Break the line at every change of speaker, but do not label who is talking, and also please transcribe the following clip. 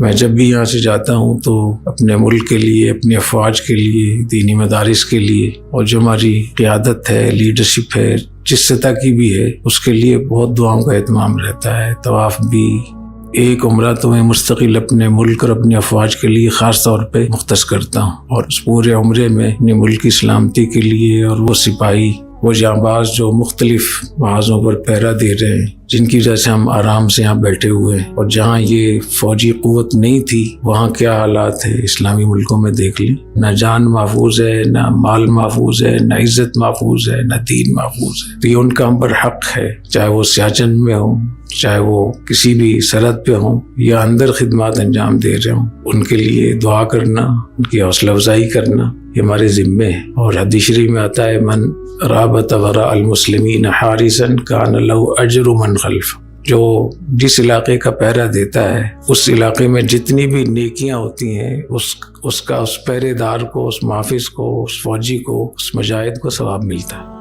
میں جب بھی یہاں سے جاتا ہوں تو اپنے ملک کے لیے، اپنی افواج کے لیے، دینی مدارس کے لیے، اور جو ہماری قیادت ہے، لیڈرشپ ہے، جس سطح کی بھی ہے، اس کے لیے بہت دعاؤں کا اہتمام رہتا ہے۔ طواف بھی ایک عمرہ تو میں مستقل اپنے ملک اور اپنی افواج کے لیے خاص طور پہ مختص کرتا ہوں، اور اس پورے عمرے میں اپنے ملک کی سلامتی کے لیے اور وہ سپاہی، وہ جانباز جو مختلف محاذوں پر پہرا دے رہے ہیں، جن کی وجہ سے ہم آرام سے یہاں بیٹھے ہوئے ہیں، اور جہاں یہ فوجی قوت نہیں تھی وہاں کیا حالات ہے اسلامی ملکوں میں دیکھ لیں۔ نہ جان محفوظ ہے، نہ مال محفوظ ہے، نہ عزت محفوظ ہے، نہ دین محفوظ ہے۔ تو یہ ان کا ہم پر حق ہے، چاہے وہ سیاچن میں ہوں، چاہے وہ کسی بھی سرحد پہ ہوں یا اندر خدمات انجام دے رہے ہوں، ان کے لیے دعا کرنا، ان کی حوصلہ افزائی کرنا یہ ہمارے ذمے ہے۔ اور حدیث شریف میں آتا ہے من رابط وراء المسلمین حارسا کان له اجر من خلف، جو جس علاقے کا پہرا دیتا ہے اس علاقے میں جتنی بھی نیکیاں ہوتی ہیں اس کا اس پہرے دار کو، اس محافظ کو، اس فوجی کو، اس مجاہد کو ثواب ملتا ہے۔